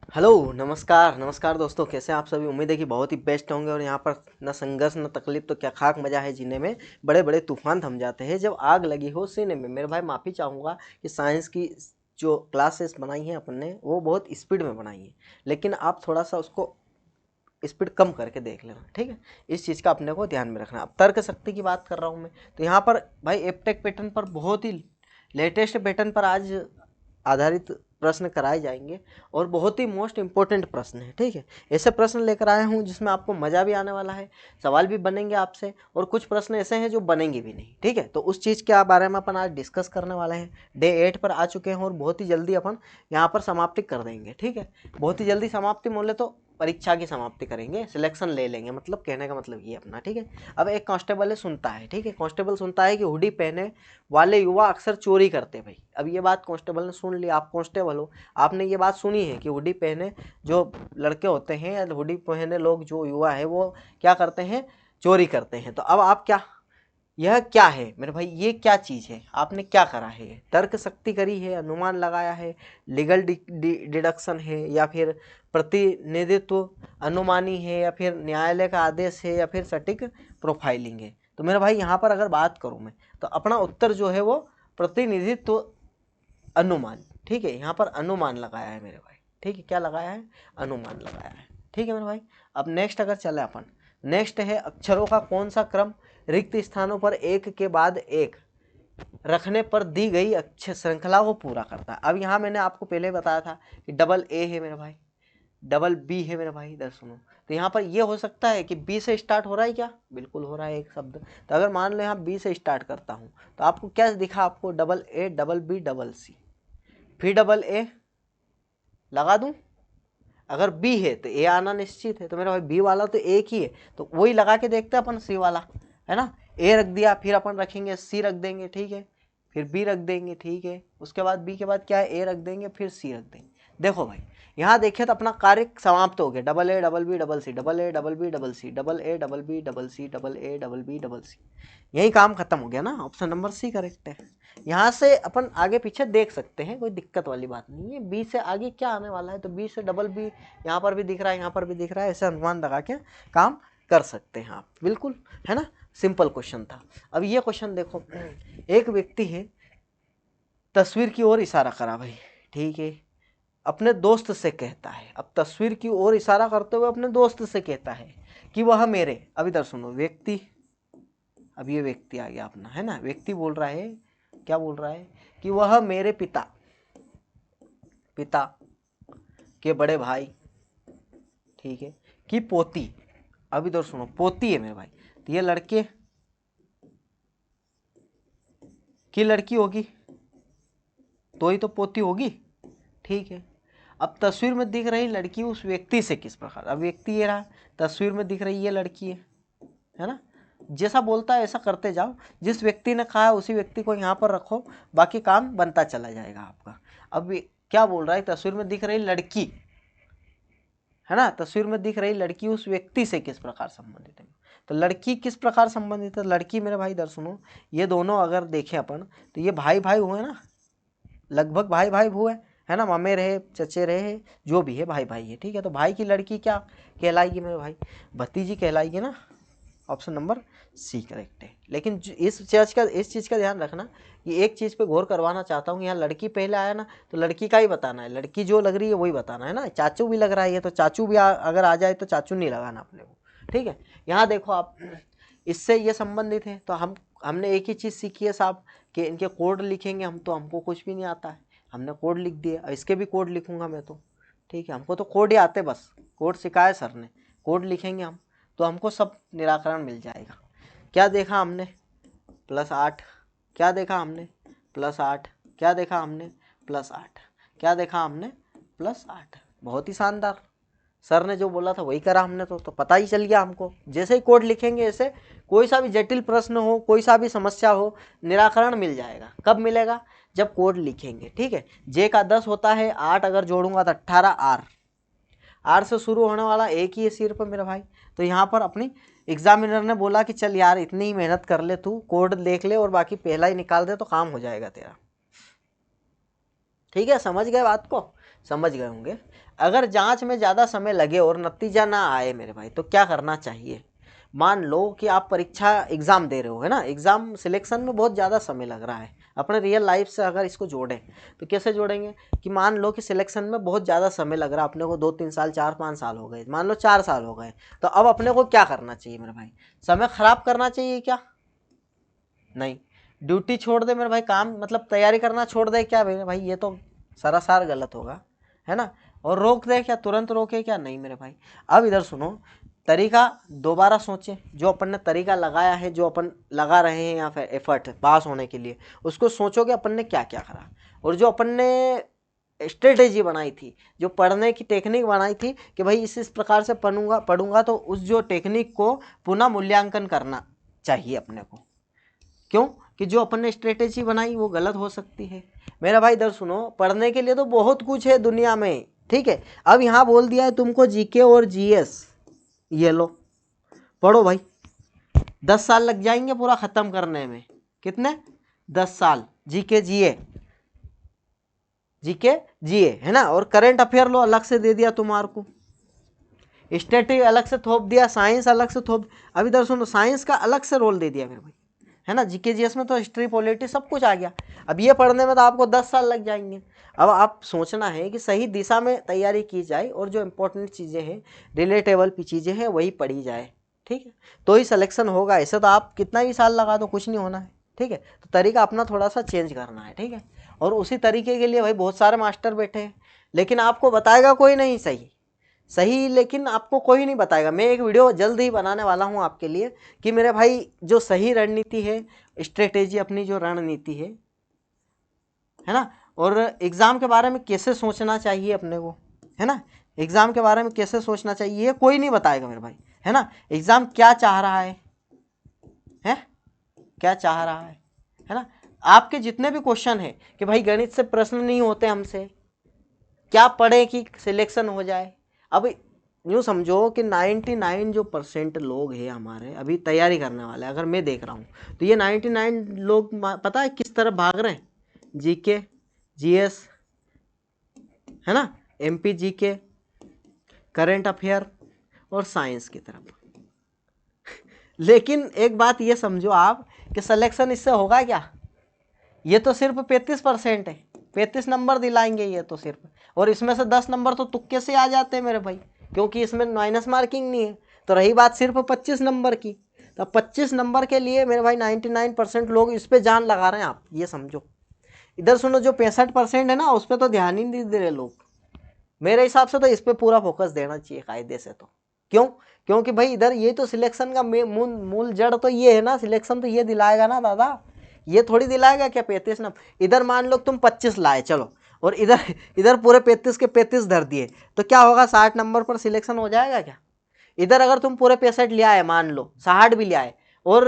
Hello, नमस्कार नमस्कार दोस्तों, कैसे हैं आप सभी। उम्मीद है कि बहुत ही बेस्ट होंगे। और यहाँ पर न संघर्ष न तकलीफ तो क्या खाक मजा है जीने में। बड़े बड़े तूफान थम जाते हैं जब आग लगी हो सीने में। मेरे भाई माफ़ी चाहूँगा कि साइंस की जो क्लासेस बनाई हैं अपन ने वो बहुत स्पीड में बनाई है, लेकिन आप थोड़ा सा उसको स्पीड कम करके देख लेना, ठीक है। इस चीज़ का अपने को ध्यान में रखना। अब तर्क शक्ति की बात कर रहा हूँ मैं, तो यहाँ पर भाई एपटेक पैटर्न पर बहुत ही लेटेस्ट पैटर्न पर आज आधारित प्रश्न कराए जाएंगे और बहुत ही मोस्ट इंपॉर्टेंट प्रश्न है, ठीक है। ऐसे प्रश्न लेकर आया हूँ जिसमें आपको मज़ा भी आने वाला है, सवाल भी बनेंगे आपसे, और कुछ प्रश्न ऐसे हैं जो बनेंगे भी नहीं, ठीक है। तो उस चीज़ के बारे में अपन आज डिस्कस करने वाले हैं। डे 8 पर आ चुके हैं और बहुत ही जल्दी अपन यहाँ पर समाप्ति कर देंगे, ठीक है। बहुत ही जल्दी समाप्ति बोले तो परीक्षा की समाप्ति करेंगे, सिलेक्शन ले लेंगे, मतलब कहने का मतलब ये अपना, ठीक है। अब एक कांस्टेबल सुनता है, ठीक है, कांस्टेबल सुनता है कि हुडी पहने वाले युवा अक्सर चोरी करते। भाई अब ये बात कांस्टेबल ने सुन ली, आप कांस्टेबल हो, आपने ये बात सुनी है कि हुडी पहने जो लड़के होते हैं या हुडी पहने लोग जो युवा है वो क्या करते हैं, चोरी करते हैं। तो अब आप क्या, यह क्या है मेरे भाई, ये क्या चीज़ है, आपने क्या करा है। तर्क शक्ति करी है, अनुमान लगाया है, लीगल डिडक्शन है, या फिर प्रतिनिधित्व अनुमानी है, या फिर न्यायालय का आदेश है, या फिर सटीक प्रोफाइलिंग है। तो मेरे भाई यहाँ पर अगर बात करूँ मैं, तो अपना उत्तर जो है वो प्रतिनिधित्व अनुमान, ठीक है। यहाँ पर अनुमान लगाया है मेरे भाई, ठीक है। क्या लगाया है, अनुमान लगाया है, ठीक है मेरे भाई। अब नेक्स्ट अगर चले अपन, नेक्स्ट है अक्षरों का कौन सा क्रम रिक्त स्थानों पर एक के बाद एक रखने पर दी गई अक्षर श्रृंखला को पूरा करता है। अब यहाँ मैंने आपको पहले बताया था कि डबल ए है मेरे भाई, डबल बी है मेरे भाई। इधर सुनो, तो यहाँ पर ये हो सकता है कि बी से स्टार्ट हो रहा है क्या, बिल्कुल हो रहा है एक शब्द। तो अगर मान लो यहाँ बी से स्टार्ट करता हूँ तो आपको क्या दिखा, आपको double A double B double C, फिर डबल ए लगा दूं। अगर बी है तो ए आना निश्चित है, तो मेरा भाई बी वाला तो एक ही है, तो वही लगा के देखते हैं अपन सी वाला, है ना। ए रख दिया, फिर अपन रखेंगे सी रख देंगे, ठीक है, फिर बी रख देंगे, ठीक है। उसके बाद बी के बाद क्या है, ए रख देंगे, फिर सी रख देंगे। देखो भाई यहाँ देखिए तो अपना कार्य समाप्त हो गया। Double A double B double C, double A double B double C, double A double B double C, double A double B double C, यही काम खत्म हो गया ना। ऑप्शन नंबर सी करेक्ट है। यहाँ से अपन आगे पीछे देख सकते हैं, कोई दिक्कत वाली बात नहीं है। बी से आगे क्या आने वाला है, तो बी से डबल बी यहाँ पर भी दिख रहा है, यहाँ पर भी दिख रहा है, ऐसे अनुमान लगा के काम कर सकते हैं आप, बिल्कुल, है ना। सिंपल क्वेश्चन था। अब ये क्वेश्चन देखो, एक व्यक्ति है, तस्वीर की ओर इशारा करा भाई, ठीक है, अपने दोस्त से कहता है। अब तस्वीर की ओर इशारा करते हुए अपने दोस्त से कहता है कि वह मेरे, अब इधर सुनो, व्यक्ति, अब ये व्यक्ति आ गया अपना, है ना। व्यक्ति बोल रहा है, क्या बोल रहा है कि वह मेरे पिता, पिता के बड़े भाई, ठीक है, की पोती। अब इधर सुनो, पोती है मेरे भाई, तो ये लड़के की लड़की होगी तो ही तो पोती होगी, ठीक है। अब तस्वीर में दिख रही लड़की उस व्यक्ति से किस प्रकार, अब व्यक्ति ये रहा, तस्वीर में दिख रही ये लड़की है ना। जैसा बोलता है ऐसा करते जाओ, जिस व्यक्ति ने कहा उसी व्यक्ति को यहाँ पर रखो, बाकी काम बनता चला जाएगा आपका। अब क्या बोल रहा है, तस्वीर में दिख रही लड़की, है ना, तस्वीर में दिख रही लड़की उस व्यक्ति से किस प्रकार संबंधित है। तो लड़की किस प्रकार संबंधित है, लड़की मेरे भाई इधर सुनो, ये दोनों अगर देखें अपन तो ये भाई भाई हुए ना, लगभग भाई भाई हुए, है ना, मामे रहे चचे रहे, जो भी है भाई भाई है, ठीक है। तो भाई की लड़की क्या कहलाएगी मेरे भाई, भतीजी कहलाएगी ना। ऑप्शन नंबर सी करेक्ट है। लेकिन इस चीज़ का ध्यान रखना कि एक चीज़ पे गौर करवाना चाहता हूँ, यहाँ लड़की पहले आया ना, तो लड़की का ही बताना है, लड़की जो लग रही है वही बताना है ना। चाचू भी लग रहा है तो चाचू भी अगर आ जाए तो चाचू नहीं लगाना अपने को, ठीक है। यहाँ देखो आप, इससे ये संबंधित है, तो हमने एक ही चीज़ सीखी है साहब कि इनके कोड लिखेंगे हम, तो हमको कुछ भी नहीं आता है, हमने कोड लिख दिया, इसके भी कोड लिखूंगा मैं तो, ठीक है। हमको तो कोड ही आते, बस कोड सिखाया सर ने, कोड लिखेंगे हम तो हमको सब निराकरण मिल जाएगा। क्या देखा हमने, +8, क्या देखा हमने +8, क्या देखा हमने +8, क्या देखा हमने +8। बहुत ही शानदार, सर ने जो बोला था वही करा हमने तो पता ही चल गया हमको। जैसे ही कोड लिखेंगे ऐसे कोई सा भी जटिल प्रश्न हो, कोई सा भी समस्या हो, निराकरण मिल जाएगा। कब मिलेगा, जब कोड लिखेंगे, ठीक है। जे का 10 होता है, 8 अगर जोड़ूंगा तो 18, आर से शुरू होने वाला एक ही है सिर्फ मेरा भाई। तो यहाँ पर अपनी एग्जामिनर ने बोला कि चल यार इतनी ही मेहनत कर ले, तू कोड देख ले और बाकी पहला ही निकाल दे तो काम हो जाएगा तेरा। ठीक है, समझ गए बात को? समझ गए होंगे। अगर जांच में ज़्यादा समय लगे और नतीजा ना आए मेरे भाई, तो क्या करना चाहिए? मान लो कि आप परीक्षा एग्ज़ाम दे रहे हो, है ना, एग्ज़ाम सिलेक्शन में बहुत ज़्यादा समय लग रहा है। अपने रियल लाइफ से अगर इसको जोड़ें तो कैसे जोड़ेंगे कि मान लो कि सिलेक्शन में बहुत ज़्यादा समय लग रहा है अपने को, 2-3 साल 4-5 साल हो गए, मान लो 4 साल हो गए, तो अब अपने को क्या करना चाहिए मेरे भाई? समय ख़राब करना चाहिए क्या? नहीं। ड्यूटी छोड़ दे मेरे भाई, काम मतलब तैयारी करना छोड़ दे क्या मेरे भाई? ये तो सरासर गलत होगा, है ना। और रोक दे क्या, तुरंत रोके क्या? नहीं मेरे भाई। अब इधर सुनो, तरीका दोबारा सोचें। जो अपन ने तरीका लगाया है, जो अपन लगा रहे हैं या फिर एफर्ट पास होने के लिए, उसको सोचोगे अपन ने क्या क्या करा, और जो अपन ने स्ट्रेटेजी बनाई थी, जो पढ़ने की टेक्निक बनाई थी कि भाई इस प्रकार से पढ़ूंगा तो उस जो टेक्निक को पुनः मूल्यांकन करना चाहिए अपने को। क्यों? कि जो अपन ने स्ट्रेटेजी बनाई वो गलत हो सकती है। मेरा भाई इधर सुनो, पढ़ने के लिए तो बहुत कुछ है दुनिया में, ठीक है। अब यहाँ बोल दिया है तुमको जीके और जीएस, ये लो पढ़ो भाई। 10 साल लग जाएंगे पूरा खत्म करने में। कितने? 10 साल। जीके जीए है ना। और करंट अफेयर लो, अलग से दे दिया तुम्हारे को, स्टैटिक अलग से थोप दिया, साइंस अलग से थोप। अब इधर सुनो, साइंस का अलग से रोल दे दिया मेरे भाई, है ना। जीके जीएस में तो हिस्ट्री पॉलिटी सब कुछ आ गया। अब ये पढ़ने में तो आपको 10 साल लग जाएंगे। अब आप सोचना है कि सही दिशा में तैयारी की जाए और जो इंपॉर्टेंट चीज़ें हैं, रिलेटेबल की चीज़ें हैं, वही पढ़ी जाए, ठीक है, तो ही सिलेक्शन होगा। ऐसे तो आप कितना भी साल लगा दो कुछ नहीं होना है, ठीक है। तो तरीका अपना थोड़ा सा चेंज करना है, ठीक है। और उसी तरीके के लिए भाई बहुत सारे मास्टर बैठे हैं, लेकिन आपको बताएगा कोई नहीं सही सही, लेकिन आपको कोई नहीं बताएगा। मैं एक वीडियो जल्द ही बनाने वाला हूं आपके लिए कि मेरे भाई जो सही रणनीति है, स्ट्रेटेजी, अपनी जो रणनीति है ना, और एग्ज़ाम के बारे में कैसे सोचना चाहिए अपने को, है ना, एग्ज़ाम के बारे में कैसे सोचना चाहिए, ये कोई नहीं बताएगा मेरे भाई, है ना। एग्ज़ाम क्या चाह रहा है क्या चाह रहा है ना। आपके जितने भी क्वेश्चन है कि भाई गणित से प्रश्न नहीं होते हमसे, क्या पढ़े कि सिलेक्शन हो जाए। अब यूँ समझो कि 99 जो % लोग हैं हमारे अभी तैयारी करने वाले, अगर मैं देख रहा हूँ तो ये 99 लोग पता है किस तरफ भाग रहे हैं? जीके जीएस, है ना, एमपी जीके, करंट अफेयर और साइंस की तरफ। लेकिन एक बात ये समझो आप कि सिलेक्शन इससे होगा क्या? ये तो सिर्फ 35% है, 35 नंबर दिलाएंगे ये तो सिर्फ, और इसमें से 10 नंबर तो तुक्के से आ जाते हैं मेरे भाई, क्योंकि इसमें माइनस मार्किंग नहीं है। तो रही बात सिर्फ 25 नंबर की, तो 25 नंबर के लिए मेरे भाई 99% लोग इस पर जान लगा रहे हैं, आप ये समझो। इधर सुनो, जो 65% है ना, उस पर तो ध्यान ही नहीं दे रहे लोग। मेरे हिसाब से तो इस पर पूरा फोकस देना चाहिए कायदे से। तो क्यों? क्योंकि भाई इधर ये तो सिलेक्शन का मूल जड़ तो ये है ना, सिलेक्शन तो ये दिलाएगा ना दादा, ये थोड़ी दिलाएगा क्या 35 नंबर। इधर मान लो तुम 25 लाए, चलो, और इधर इधर पूरे 35 के 35 धर दिए, तो क्या होगा? 60 नंबर पर सिलेक्शन हो जाएगा क्या? इधर अगर तुम पूरे 65 ले आए, मान लो 60 भी ले आए, और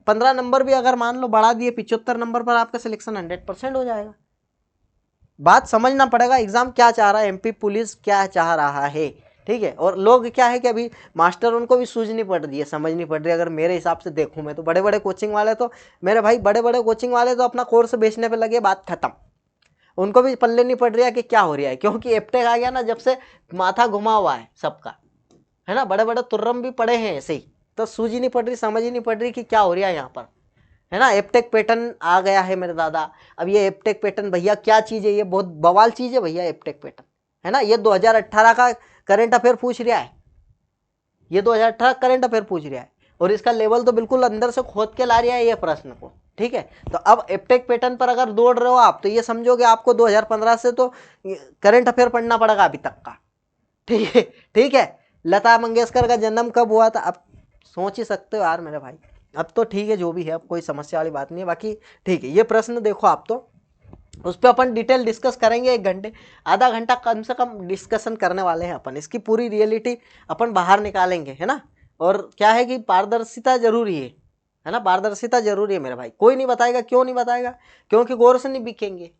15 नंबर भी अगर मान लो बढ़ा दिए, 75 नंबर पर आपका सिलेक्शन 100% हो जाएगा। बात समझना पड़ेगा, एग्जाम क्या चाह रहा है, एमपी पुलिस क्या चाह रहा है, ठीक है। और लोग क्या है कि अभी मास्टर उनको भी सूझ नहीं पड़ रही है, समझ नहीं पड़ रही है। अगर मेरे हिसाब से देखूं मैं तो बड़े बड़े कोचिंग वाले तो मेरे भाई, बड़े बड़े कोचिंग वाले तो अपना कोर्स बेचने पे लगे, बात खत्म। उनको भी पल्ले नहीं पड़ रही है कि क्या हो रहा है, क्योंकि एप्टेक आ गया ना, जब से माथा घुमा हुआ है सबका, है ना। बड़े बड़े तुर्रम भी पड़े हैं ऐसे ही, तो सूझ ही नहीं पड़ रही, समझ ही नहीं पड़ रही कि क्या हो रहा है यहाँ पर, है ना। एप्टेक पैटर्न आ गया है मेरे दादा। अब ये एप्टेक पैटर्न भैया क्या चीज़ है? ये बहुत बवाल चीज़ है भैया एप्टेक पैटर्न, है ना। ये 2018 का करंट अफेयर पूछ रहा है, ये 2018 करंट अफेयर पूछ रहा है, और इसका लेवल तो बिल्कुल अंदर से खोद के ला रहा है ये प्रश्न को, ठीक है। तो अब एप्टेक पैटर्न पर अगर दौड़ रहे हो आप, तो ये समझोगे आपको 2015 से तो करंट अफेयर पढ़ना पड़ेगा अभी तक का, ठीक है। ठीक है, लता मंगेशकर का जन्म कब हुआ था, अब सोच ही सकते हो यार मेरे भाई। अब तो ठीक है, जो भी है, अब कोई समस्या वाली बात नहीं है। बाकी ठीक है, ये प्रश्न देखो आप, तो उस पर अपन डिटेल डिस्कस करेंगे, 1 घंटे आधा घंटा कम से कम डिस्कशन करने वाले हैं अपन, इसकी पूरी रियलिटी अपन बाहर निकालेंगे, है ना। और क्या है कि पारदर्शिता जरूरी है ना, पारदर्शिता जरूरी है मेरे भाई। कोई नहीं बताएगा, क्यों नहीं बताएगा? क्योंकि गौर से नहीं बिकेंगे।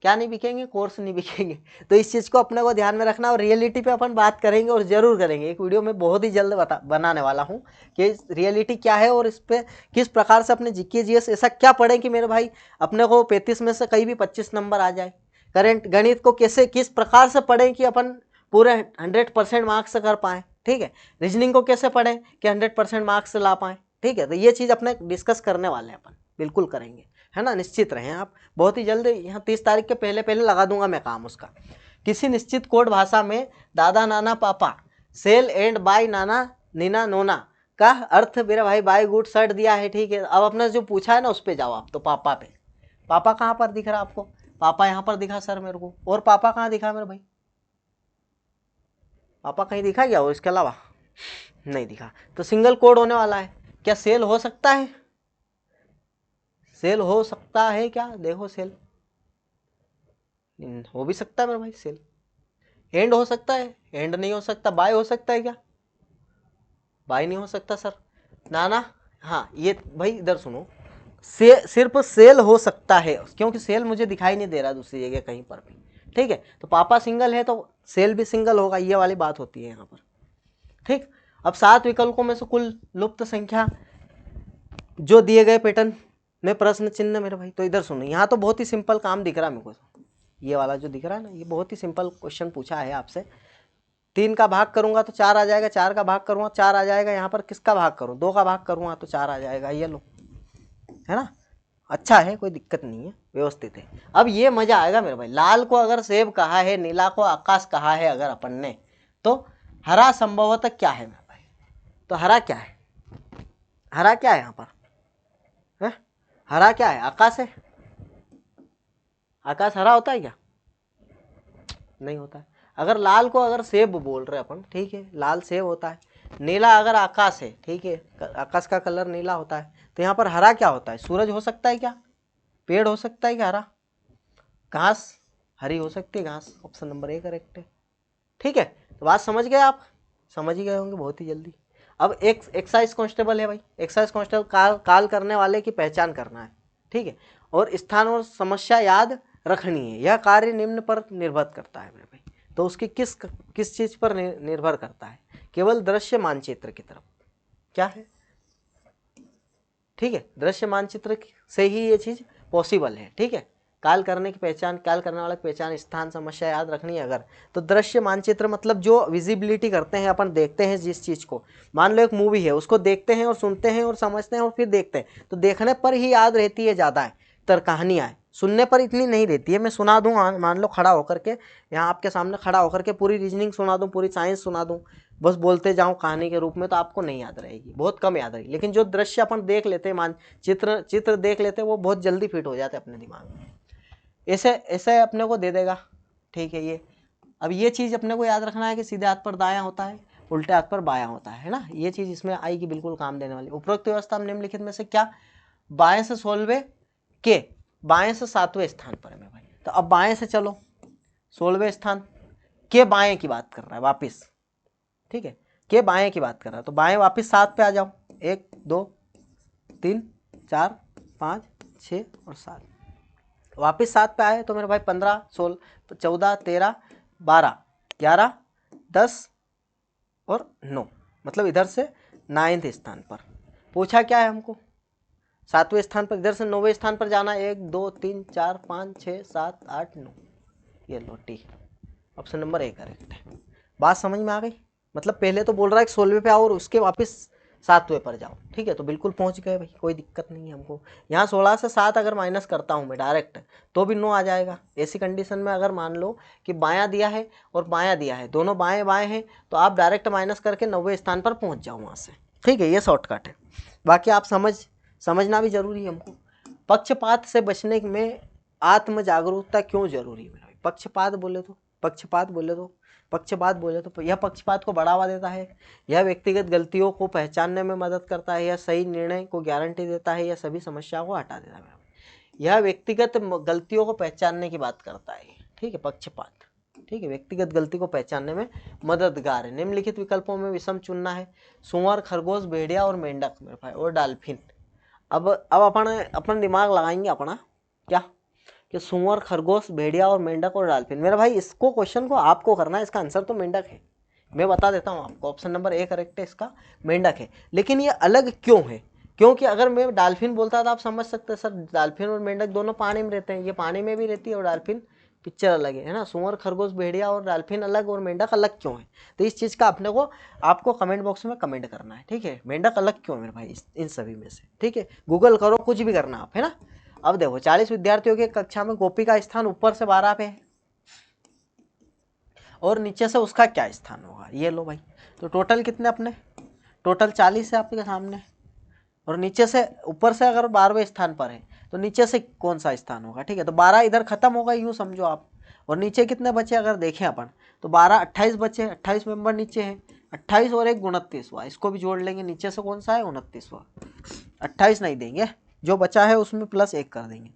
क्या नहीं बिकेंगे? कोर्स नहीं बिकेंगे। तो इस चीज़ को अपने को ध्यान में रखना, और रियलिटी पे अपन बात करेंगे, और ज़रूर करेंगे। एक वीडियो में बहुत ही जल्द बनाने वाला हूँ कि रियलिटी क्या है, और इस पर किस प्रकार से अपने जीके जीएस ऐसा क्या पढ़ें कि मेरे भाई अपने को 35 में से कहीं भी 25 नंबर आ जाए। करंट गणित को कैसे किस प्रकार से पढ़ें कि अपन पूरे 100% मार्क्स कर पाएँ, ठीक है। रीजनिंग को कैसे पढ़ें कि 100% मार्क्स ला पाएँ, ठीक है। तो ये चीज़ अपने डिस्कस करने वाले हैं अपन, बिल्कुल करेंगे, है ना। निश्चित रहें आप, बहुत ही जल्द यहाँ 30 तारीख के पहले पहले लगा दूंगा मैं काम उसका। किसी निश्चित कोड भाषा में दादा नाना पापा सेल एंड बाय नाना नीना नोना का अर्थ मेरा भाई बाय गुड शर्ट दिया है, ठीक है। अब अपने जो पूछा है ना उस पर जाओ आप। तो पापा पे, पापा कहाँ पर दिख रहा आपको? पापा यहाँ पर दिखा सर मेरे को। और पापा कहाँ दिखा मेरे भाई? पापा कहीं दिखा क्या और इसके अलावा? नहीं दिखा। तो सिंगल कोड होने वाला है। क्या सेल हो सकता है? सेल हो सकता है क्या? देखो सेल हो भी सकता है मेरे भाई। सेल एंड हो सकता है? एंड नहीं हो सकता। बाय हो सकता है क्या? बाय नहीं हो सकता सर। नाना, हाँ ये भाई इधर सुनो, सिर्फ सेल हो सकता है क्योंकि सेल मुझे दिखाई नहीं दे रहा दूसरी जगह कहीं पर भी, ठीक है। तो पापा सिंगल है तो सेल भी सिंगल होगा, ये वाली बात होती है यहाँ पर, ठीक। अब 7 विकल्पों में से कुल लुप्त संख्या जो दिए गए पैटर्न में प्रश्न चिन्ह मेरे भाई। तो इधर सुनो, यहाँ तो बहुत ही सिंपल काम दिख रहा है मेरे को। ये वाला जो दिख रहा है ना, ये बहुत ही सिंपल क्वेश्चन पूछा है आपसे। 3 का भाग करूंगा तो 4 आ जाएगा, 4 का भाग करूंगा 4 आ जाएगा। यहाँ पर किसका भाग करूँ? 2 का भाग करूंगा तो 4 आ जाएगा। ये लो, है ना। अच्छा है, कोई दिक्कत नहीं है, व्यवस्थित है। अब ये मजा आएगा मेरे भाई। लाल को अगर सेब कहा है, नीला को आकाश कहा है अगर अपन ने, तो हरा संभवतः क्या है मेरे भाई? तो हरा क्या है? हरा क्या है यहाँ पर? है हरा क्या है? आकाश है। आकाश हरा होता है क्या? नहीं होता है। अगर लाल को अगर सेब बोल रहे अपन, ठीक है, लाल सेब होता है। नीला अगर आकाश है, ठीक है, आकाश का कलर नीला होता है। तो यहाँ पर हरा क्या होता है? सूरज हो सकता है क्या? पेड़ हो सकता है क्या हरा? घास हरी हो सकती है घास। ऑप्शन नंबर ए करेक्ट है, ठीक है। तो बात समझ गए आप? समझ ही गए होंगे बहुत ही जल्दी। अब एक एक्साइज कांस्टेबल है भाई। एक्साइज कांस्टेबल काल करने वाले की पहचान करना है, ठीक है। और स्थान और समस्या याद रखनी है। यह कार्य निम्न पर निर्भर करता है मेरे भाई। तो उसकी किस चीज पर निर्भर करता है? केवल दृश्य मानचित्र की तरफ। क्या है? ठीक है, दृश्य मानचित्र से ही ये चीज पॉसिबल है, ठीक है। काल करने की पहचान, काल करने वाले की पहचान, स्थान समस्या याद रखनी है अगर, तो दृश्य मानचित्र मतलब जो विजिबिलिटी करते हैं अपन, देखते हैं जिस चीज को। मान लो एक मूवी है, उसको देखते हैं और सुनते हैं और समझते हैं और फिर देखते हैं, तो देखने पर ही याद रहती है ज़्यादा है तर कहानियाँ है, सुनने पर इतनी नहीं रहती है। मैं सुना दूँ, मान लो खड़ा होकर के, यहाँ आपके सामने खड़ा होकर के पूरी रीजनिंग सुना दूँ, पूरी साइंस सुना दूँ, बस बोलते जाऊँ कहानी के रूप में, तो आपको नहीं याद रहेगी, बहुत कम याद रहेगी। लेकिन जो दृश्य अपन देख लेते हैं, मान चित्र देख लेते हैं, वो बहुत जल्दी फिट हो जाते हैं अपने दिमाग में। ऐसे ऐसे अपने को दे देगा, ठीक है। ये अब ये चीज़ अपने को याद रखना है कि सीधे हाथ पर दायां होता है, उल्टे हाथ पर बायां होता है ना। ये चीज़ इसमें आएगी, बिल्कुल काम देने वाली। उपरोक्त व्यवस्था निम्नलिखित में से क्या बाएं से 16वें के बाएं से 7वें स्थान पर है मेरे भाई। तो अब बाएं से चलो, 16वें स्थान के बाएं की बात कर रहा है वापिस, ठीक है, के बाएं की बात कर रहा है। तो बाएं वापिस 7 पे आ जाओ, 1 2 3 4 5 6 और 7, वापिस 7 पे आए तो मेरे भाई 15 16 14 13 12 11 10 और 9, मतलब इधर से 9वें स्थान पर। पूछा क्या है हमको? 7वें स्थान पर, इधर से 9वें स्थान पर जाना। 1 2 3 4 5 6 7 8 9, ये लो टी, ऑप्शन नंबर ए करेक्ट है। बात समझ में आ गई? मतलब पहले तो बोल रहा है कि 16वें पे आओ और उसके वापस 7वें पर जाओ, ठीक है। तो बिल्कुल पहुंच गए भाई, कोई दिक्कत नहीं है हमको। यहाँ 16 से 7 अगर माइनस करता हूँ मैं डायरेक्ट, तो भी 9 आ जाएगा। ऐसी कंडीशन में अगर मान लो कि बायां दिया है और बायां दिया है, दोनों बाएं बाएं हैं, तो आप डायरेक्ट माइनस करके 9वें स्थान पर पहुँच जाओ वहाँ से, ठीक है। ये शॉर्टकट है। बाकी आप समझना भी जरूरी है हमको। पक्षपात से बचने में आत्म जागरूकता क्यों जरूरी है? पक्षपात बोले तो यह पक्षपात को बढ़ावा देता है, यह व्यक्तिगत गलतियों को पहचानने में मदद करता है, यह सही निर्णय को गारंटी देता है, यह सभी समस्याओं को हटा देता है। यह व्यक्तिगत गलतियों को पहचानने की बात करता है, ठीक है, पक्षपात, ठीक है, व्यक्तिगत गलती को पहचानने में मददगार है। निम्नलिखित विकल्पों में विषम चुनना है। सुअर, खरगोश, भेड़िया और मेंढक मेरे भाई और डॉल्फिन। अब अपन दिमाग लगाएंगे अपना, क्या कि सुअर, खरगोश, भेड़िया और मेंढक और डॉल्फिन। मेरा भाई इसको क्वेश्चन को आपको करना है, इसका आंसर तो मेंढक है। मैं बता देता हूँ आपको, ऑप्शन नंबर ए करेक्ट है, इसका मेंढक है। लेकिन ये अलग क्यों है? क्योंकि अगर मैं डॉल्फिन बोलता तो आप समझ सकते हैं सर, डॉल्फिन और मेंढक दोनों पानी में रहते हैं, ये पानी में भी रहती है और डॉल्फिन पिक्चर अलग है ना। सुअर, खरगोश, भेड़िया और डॉल्फिन अलग और मेंढक अलग क्यों है? तो इस चीज़ का अपने को आपको कमेंट बॉक्स में कमेंट करना है, ठीक है। मेंढक अलग क्यों है मेरे भाई इन सभी में से, ठीक है। गूगल करो, कुछ भी करना आप, है ना। अब देखो 40 विद्यार्थियों की कक्षा में गोपी का स्थान ऊपर से 12 पे है और नीचे से उसका क्या स्थान होगा, ये लो भाई। तो टोटल कितने अपने, टोटल 40 है आपके सामने, और नीचे से ऊपर से अगर 12वें स्थान पर है तो नीचे से कौन सा स्थान होगा, ठीक है। तो 12 इधर खत्म होगा, यूँ समझो आप। और नीचे कितने बचे अगर देखें अपन तो 12, 28 बचे, 28 मेंबर नीचे हैं। 28 और 1 29वां, इसको भी जोड़ लेंगे। नीचे से कौन सा है 29वां, 28 नहीं देंगे, जो बचा है उसमें +1 कर देंगे।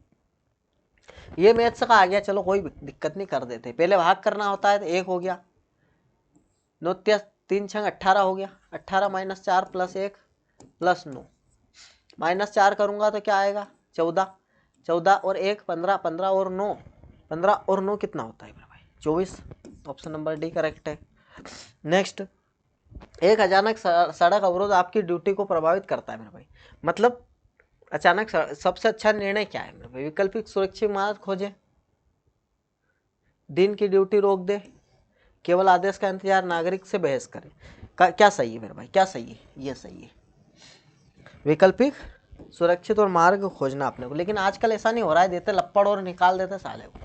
ये मैथ्स का आ गया, चलो कोई दिक्कत नहीं, कर देते। पहले भाग करना होता है तो 1 हो गया, 9 3 6 18 हो गया। 18 - 4 +1 +9, -4 करूंगा तो क्या आएगा 14, 14 और 1 15, 15 और 9, 15 और 9 कितना होता है मेरे भाई 24। ऑप्शन नंबर डी करेक्ट है। नेक्स्ट, एक अचानक सड़क अवरोध आपकी ड्यूटी को प्रभावित करता है मेरे भाई। मतलब अचानक सबसे अच्छा निर्णय क्या है मेरे भाई? वैकल्पिक सुरक्षित मार्ग खोजें, दिन की ड्यूटी रोक दे, केवल आदेश का इंतजार, नागरिक से बहस करें। क्या सही है मेरे भाई, क्या सही है? ये सही है, वैकल्पिक सुरक्षित और मार्ग खोजना अपने को। लेकिन आजकल ऐसा नहीं हो रहा है, देते लपड़ और निकाल देते साले को।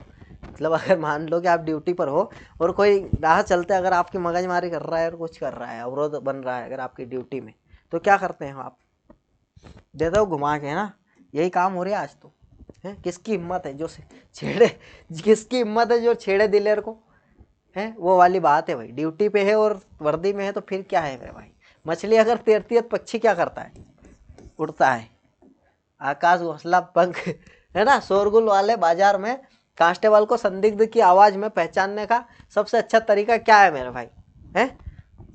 मतलब अगर मान लो कि आप ड्यूटी पर हो और कोई राह चलते अगर आपकी मगजमारी कर रहा है और कुछ कर रहा है, अवरोध बन रहा है अगर आपकी ड्यूटी में, तो क्या करते हैं आप? देते हो घुमा के, है ना। यही काम हो रहा है आज तो, है। किसकी हिम्मत है जो छेड़े, किसकी हिम्मत है जो छेड़े दिलेर को, है। वो वाली बात है भाई, ड्यूटी पे है और वर्दी में है तो फिर क्या है मेरे भाई। मछली अगर तैरती है तो पक्षी क्या करता है? उड़ता है। आकाश घोंसला पंख, है ना। शोरगुल वाले बाजार में कांस्टेबल को संदिग्ध की आवाज में पहचानने का सबसे अच्छा तरीका क्या है मेरे भाई, है?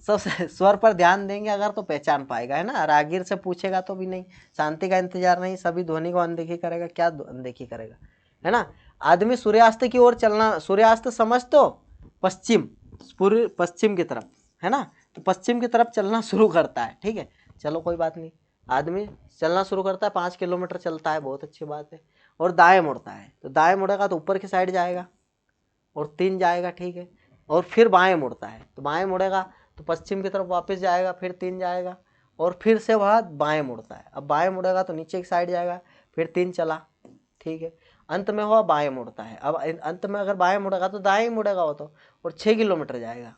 सबसे स्वर पर ध्यान देंगे अगर तो पहचान पाएगा, है ना। राहगीर से पूछेगा तो भी नहीं, शांति का इंतजार नहीं, सभी ध्वनि को अनदेखी करेगा, क्या अनदेखी करेगा, है ना। आदमी सूर्यास्त की ओर चलना, सूर्यास्त समझ तो पश्चिम, पूर्व पश्चिम की तरफ, है ना। तो पश्चिम की तरफ चलना शुरू करता है, ठीक है। चलो कोई बात नहीं, आदमी चलना शुरू करता है, 5 किलोमीटर चलता है, बहुत अच्छी बात है। और दाएं मुड़ता है, तो दाएं मुड़ेगा तो ऊपर की साइड जाएगा और 3 जाएगा, ठीक है। और फिर बाएं मुड़ता है, तो बाएं मुड़ेगा तो पश्चिम की तरफ वापस जाएगा, फिर 3 जाएगा और फिर से वह बाएं मुड़ता है। अब बाएं मुड़ेगा तो नीचे की साइड जाएगा, फिर 3 चला, ठीक है। अंत में वह बाएं मुड़ता है। अब अंत में अगर बाएं मुड़ेगा तो दाएं ही मुड़ेगा वो तो, और 6 किलोमीटर जाएगा।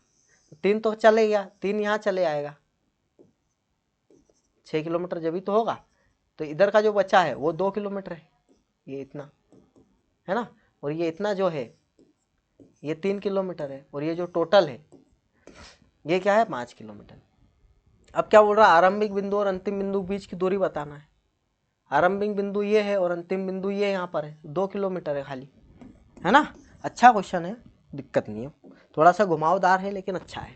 3 तो चले गया, 3 यहाँ चले आएगा, 6 किलोमीटर जब भी तो होगा। तो इधर का जो बचा है वो 2 किलोमीटर है, ये इतना, है ना। और ये इतना जो है ये 3 किलोमीटर है, और ये जो टोटल है ये क्या है 5 किलोमीटर। अब क्या बोल रहा है, आरंभिक बिंदु और अंतिम बिंदु के बीच की दूरी बताना है। आरंभिक बिंदु ये है और अंतिम बिंदु ये यहाँ पर है, 2 किलोमीटर है खाली, है ना। अच्छा क्वेश्चन है, दिक्कत नहीं है, थोड़ा सा घुमावदार है लेकिन अच्छा है।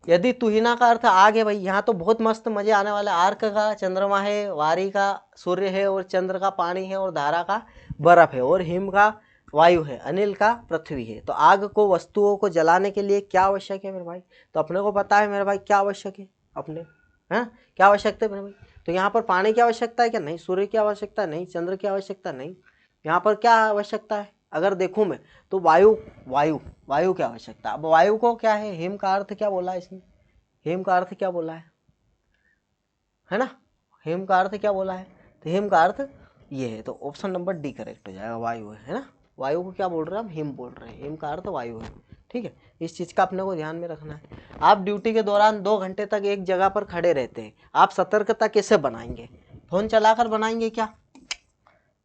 यदि तुहिना का अर्थ आग है भाई, यहाँ तो बहुत मस्त मजे आने वाले। आर्क का चंद्रमा है, वारी का सूर्य है, और चंद्र का पानी है, और धारा का बर्फ है, और हिम का वायु है, अनिल का पृथ्वी है। तो आग को, वस्तुओं को जलाने के लिए क्या आवश्यक है मेरे भाई? तो अपने को पता है मेरे भाई क्या आवश्यक है अपने, है क्या आवश्यकता है मेरे भाई? तो यहाँ पर पानी की आवश्यकता है क्या? नहीं। सूर्य की आवश्यकता नहीं, चंद्र की आवश्यकता नहीं। यहाँ पर क्या आवश्यकता है अगर देखूँ मैं तो वायु, वायु, वायु की आवश्यकता। अब वायु को क्या है, हिम का अर्थ क्या बोला है इसमें, हिम का अर्थ क्या बोला है ना। हिम का अर्थ क्या बोला है, तो हिम का अर्थ ये है। तो ऑप्शन नंबर डी करेक्ट हो जाएगा, वायु है ना। वायु को क्या बोल रहे हैं हम, हिम बोल रहे हैं, हिम का अर्थ वायु है, ठीक है। इस चीज़ का अपने को ध्यान में रखना है। आप ड्यूटी के दौरान 2 घंटे तक एक जगह पर खड़े रहते हैं, आप सतर्कता कैसे बनाएंगे? फोन चलाकर बनाएंगे क्या?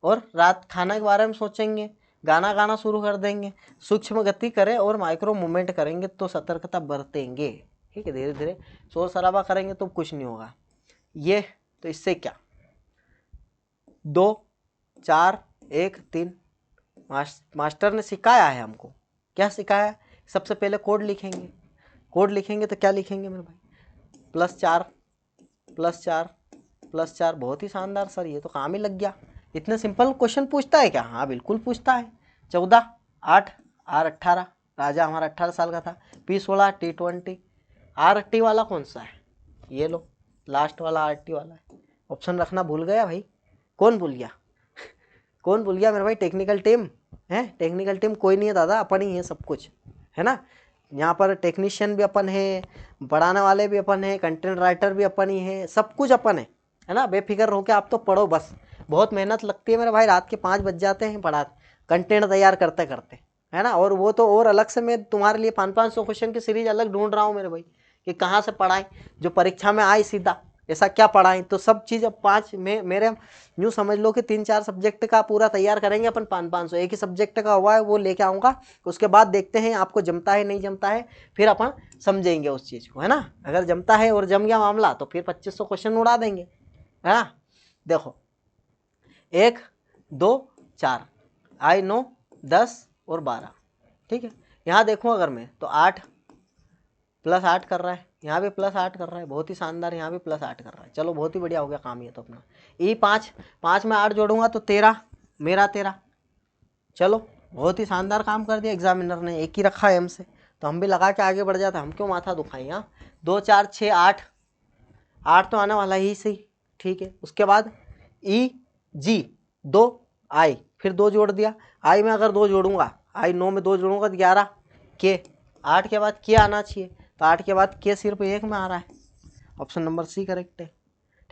और रात खाना के बारे में सोचेंगे, गाना गाना शुरू कर देंगे, सूक्ष्म गति करें और माइक्रो मूवमेंट करेंगे तो सतर्कता बरतेंगे, ठीक है। धीरे धीरे शोर शराबा करेंगे तो कुछ नहीं होगा। ये तो इससे क्या, 2 4 1 3 मास्टर ने सिखाया है हमको, क्या सिखाया है? सबसे पहले कोड लिखेंगे, कोड लिखेंगे तो क्या लिखेंगे मेरे भाई, +4 +4 +4। बहुत ही शानदार सर, ये तो काम ही लग गया। इतने सिंपल क्वेश्चन पूछता है क्या? हाँ बिल्कुल पूछता है। 14 8 R 18, राजा हमारा 18 साल का था। P 16 T 20। RT वाला कौन सा है? ये लो, लास्ट वाला RT वाला है। ऑप्शन रखना भूल गया भाई, कौन भूल गया? कौन भूल गया मेरे भाई? टेक्निकल टीम, है टेक्निकल टीम कोई नहीं है दादा, अपन ही है सब कुछ, है ना। यहाँ पर टेक्नीशियन भी अपन है, पढ़ाने वाले भी अपन है, कंटेंट राइटर भी अपन ही है, सब कुछ अपन है ना। बेफिक्र होके आप तो पढ़ो बस। बहुत मेहनत लगती है मेरे भाई, रात के 5 बज जाते हैं पढ़ा कंटेंट तैयार करते करते, है ना। और वो तो और अलग से मैं तुम्हारे लिए 500-500 क्वेश्चन की सीरीज अलग ढूंढ रहा हूँ मेरे भाई, कि कहाँ से पढ़ाएं जो परीक्षा में आए सीधा, ऐसा क्या पढ़ाएं। तो सब चीज़ अब 5 में मेरे यूँ समझ लो कि 3-4 सब्जेक्ट का पूरा तैयार करेंगे अपन 500-500। एक ही सब्जेक्ट का हुआ है वो लेके आऊँगा, उसके बाद देखते हैं आपको जमता है नहीं जमता है, फिर अपन समझेंगे उस चीज़ को, है ना। अगर जमता है और जम गया मामला तो फिर 2500 क्वेश्चन उड़ा देंगे, है ना। देखो 1 2 4 आई 9 10 और 12, ठीक है। यहाँ देखूँ अगर मैं तो 8 + 8 कर रहा है, यहाँ भी +8 कर रहा है, बहुत ही शानदार। यहाँ भी +8 कर रहा है, चलो बहुत ही बढ़िया हो गया काम ये तो अपना। ई 5 में 8 जोड़ूंगा तो 13, मेरा 13, चलो बहुत ही शानदार काम कर दिया एग्जामिनर ने, एक ही रखा है हमसे, तो हम भी लगा के आगे बढ़ जाते, हम क्यों माथा दुखाएं। यहाँ 2 4 6 8, 8 तो आने वाला ही सही, ठीक है। उसके बाद ई जी 2 आई, फिर 2 जोड़ दिया, आई में अगर 2 जोड़ूंगा, आई 9 में 2 जोड़ूंगा तो 11, के 8 के बाद के आना चाहिए, तो 8 के बाद के सिर्फ 1 में आ रहा है, ऑप्शन नंबर सी करेक्ट है,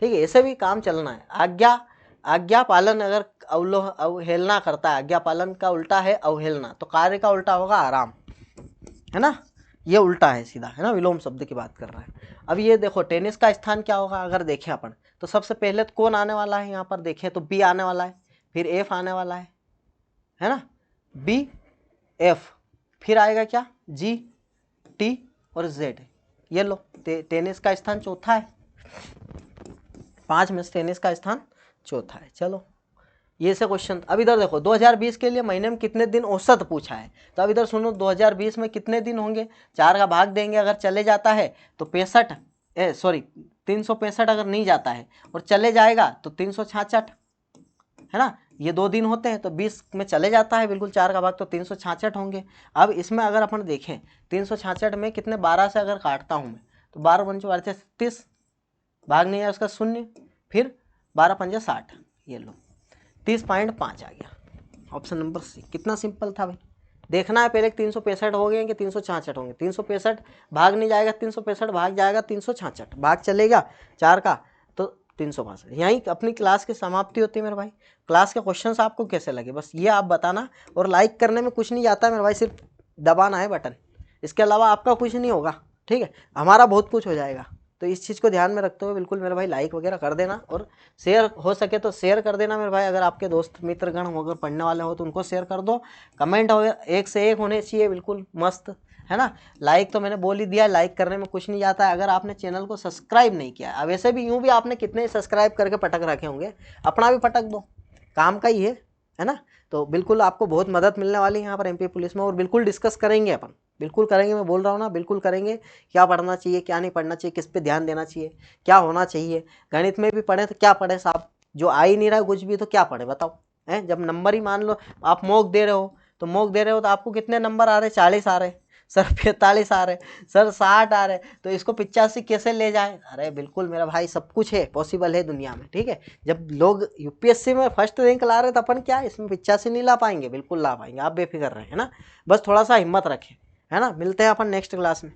ठीक है। ऐसे भी काम चलना है। आज्ञा पालन अगर अवहेलना करता है, आज्ञा पालन का उल्टा है अवहेलना, तो कार्य का उल्टा होगा आराम, है ना। ये उल्टा है सीधा, है ना, विलोम शब्द की बात कर रहा है। अब ये देखो टेनिस का स्थान क्या होगा अगर देखें अपन, तो सबसे पहले तो कौन आने वाला है यहाँ पर देखें तो बी आने वाला है, फिर एफ आने वाला है ना, बी एफ, फिर आएगा क्या जी टी और जेड। ये लो टेनिस का स्थान चौथा है, 5 में से टेनिस का स्थान चौथा है। चलो ये से क्वेश्चन। अब इधर देखो 2020 के लिए महीने में कितने दिन औसत पूछा है, तो अब इधर सुनो 2020 में कितने दिन होंगे, 4 का भाग देंगे, अगर चले जाता है तो 365 अगर नहीं जाता है और चले जाएगा तो 366, है ना। ये 2 दिन होते हैं तो 20 में चले जाता है बिल्कुल 4 का भाग, तो 366 होंगे। अब इसमें अगर अपन देखें 366 में कितने 12 से अगर काटता हूँ मैं तो 12 × 4 = 36, भाग नहीं है उसका 0, फिर 12 × 5 = 60, ये लो 30.5 आ गया, ऑप्शन नंबर सी। कितना सिंपल था भाई, देखना है पहले 365 हो गए कि 366 होंगे। 365 भाग नहीं जाएगा, 365 भाग जाएगा 366, भाग चलेगा 4 का तो 362। यहीं अपनी क्लास की समाप्ति होती है मेरे भाई। क्लास के क्वेश्चंस आपको कैसे लगे बस ये आप बताना, और लाइक करने में कुछ नहीं जाता मेरे भाई, सिर्फ दबाना है बटन, इसके अलावा आपका कुछ नहीं होगा, ठीक है। हमारा बहुत कुछ हो जाएगा, तो इस चीज़ को ध्यान में रखते हुए बिल्कुल मेरे भाई लाइक वगैरह कर देना, और शेयर हो सके तो शेयर कर देना मेरे भाई। अगर आपके दोस्त मित्रगण हो, अगर पढ़ने वाले हो तो उनको शेयर कर दो। कमेंट हो 1 से 1 होने चाहिए, बिल्कुल मस्त, है ना। लाइक तो मैंने बोल ही दिया, लाइक करने में कुछ नहीं जाता है। अगर आपने चैनल को सब्सक्राइब नहीं किया, अब वैसे भी यूँ भी आपने कितने सब्सक्राइब करके पटक रखे होंगे, अपना भी पटक दो, काम का ही है ना। तो बिल्कुल आपको बहुत मदद मिलने वाली है यहाँ पर एमपी पुलिस में, और बिल्कुल डिस्कस करेंगे अपन, बिल्कुल करेंगे, मैं बोल रहा हूँ ना, बिल्कुल करेंगे। क्या पढ़ना चाहिए क्या नहीं पढ़ना चाहिए, किस पे ध्यान देना चाहिए, क्या होना चाहिए। गणित में भी पढ़े तो क्या पढ़े साहब, जो आ ही नहीं रहा है कुछ भी तो क्या पढ़े बताओ, है। जब नंबर ही मान लो आप मॉक दे रहे हो, तो आपको कितने नंबर आ रहे, 40 आ रहे, सर 45 आ रहे, सर 60 आ रहे, तो इसको 85 कैसे ले जाए। अरे बिल्कुल मेरा भाई सब कुछ है, पॉसिबल है दुनिया में, ठीक है। जब लोग यूपीएससी में फर्स्ट रैंक ला रहे तो अपन क्या इसमें 85 नहीं ला पाएंगे, बिल्कुल ला पाएंगे, आप बेफिक्र रहे, है ना। बस थोड़ा सा हिम्मत रखें, है ना। मिलते हैं अपन नेक्स्ट क्लास में।